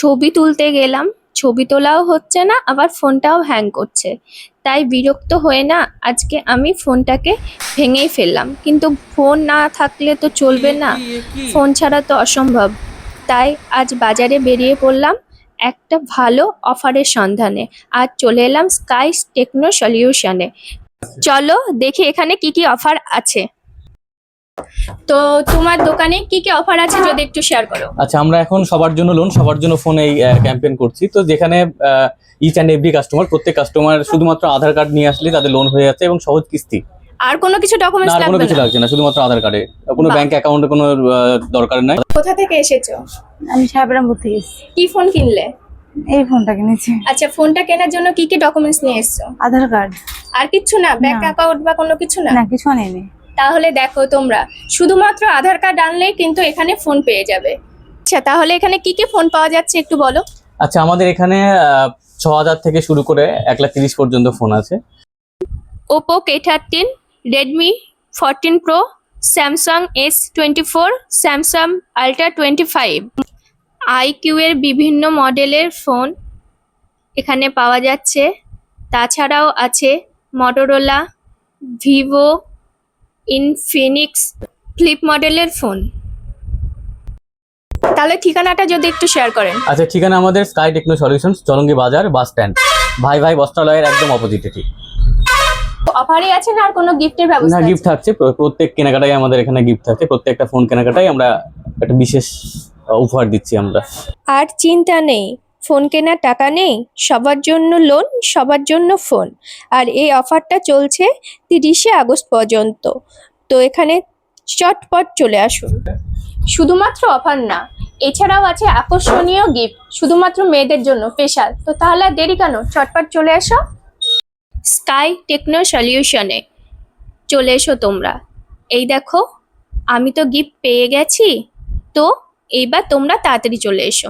ছবি তুলতে গেলাম, ছবি তোলাও হচ্ছে না, আবার ফোনটাও হ্যাং করছে। তাই বিরক্ত হয়ে না আজকে আমি ফোনটাকে ভেঙেই ফেললাম। কিন্তু ফোন না থাকলে তো চলবে না, ফোন ছাড়া তো অসম্ভব। তাই আজ বাজারে বেরিয়ে পড়লাম একটা ভালো অফারের সন্ধানে। আজ চলে এলাম স্কাই টেকনো সলিউশনে। চলো দেখি এখানে কি কি অফার আছে। তো তোমার দোকানে কি কি অফার আছে যদি একটু শেয়ার করো। আচ্ছা, আমরা এখন সবার জন্য লোন, সবার জন্য ফোন এই ক্যাম্পেইন করছি। তো যেখানে ইচ অ্যান্ড এভরি কাস্টমার, প্রত্যেক কাস্টমার শুধুমাত্র আধার কার্ড নিয়ে আসলে তাদের লোন হয়ে যাচ্ছে এবং সহজ কিস্তি। আর কোনো কিছু না, ডকুমেন্টস আর কোনো লাগবে কিছু না? লাগছে না, শুধুমাত্র আধার কার্ডে, কোনো বাহ। ব্যাংক অ্যাকাউন্টে কোনো দরকার নাই। কোথা থেকে এসেছো? আমি সাহেবরামপুর থেকে এসেছি। কি ফোন কিনলে? এই ফোনটা কিনেছি। আচ্ছা, ফোনটা কেনার জন্য কি কি ডকুমেন্টস নিয়ে এসেছো? আধার কার্ড। আর কিছু না? ব্যাংক না। অ্যাকাউন্ট বা কোনো কিছু না? না, কিছু আনেনি। তাহলে দেখো, তোমরা শুধুমাত্র আধার কার্ড আনলেই কিন্তু এখানে ফোন পেয়ে যাবে। আচ্ছা, তাহলে এখানে কি কি ফোন পাওয়া যাচ্ছে একটু বলো। আচ্ছা, আমাদের এখানে 6,000 থেকে শুরু করে 1,30,000 পর্যন্ত ফোন আছে। Oppo K13, Redmi 14 pro, Samsung S24, Samsung Ultra 25, iQOO এর বিভিন্ন মডেলের ফোন এখানে পাওয়া যাচ্ছে। তাছাড়াও আছে মটোরোলা, ভিভো, ইনফিনিক্স, ফ্লিপ মডেলের ফোন। তাহলে ঠিকানাটা যদি একটু শেয়ার করেন। আচ্ছা, ঠিকানা আমাদের স্কাই টেকনো সলিউশনস, চলঙ্গি বাজার, বাস স্ট্যান্ড, ভাই ভাই বস্ত্রালয়ের একদম অপোজিটে। ঠিক অফারই আছে না আর কোনো গিফটের না, ব্যবস্থা আছে? গিফট থাকছে, প্রত্যেক কেনাকাটায় আমাদের এখানে গিফট থাকছে। প্রত্যেকটা ফোন কেনাকাটায় আমরা একটা বিশেষ উপহার দিচ্ছি আমরা। আর চিন্তা নেই, ফোন কেনার টাকা নেই, সবার জন্য লোন, সবার জন্য ফোন। আর এই অফারটা চলছে 30শে আগস্ট পর্যন্ত। তো এখানে চটপট চলে আসুন। শুধুমাত্র অফার না, এছাড়াও আছে আকর্ষণীয় গিফট শুধুমাত্র মেয়েদের জন্য স্পেশাল। তো তাহলে আর দেরি কেন, চটপট চলে এসো স্কাই টেকনো সলিউশনে। চলে এসো তোমরা। এই দেখো, আমি তো গিফট পেয়ে গেছি, তো এইবার তোমরা তাড়াতাড়ি চলে এসো।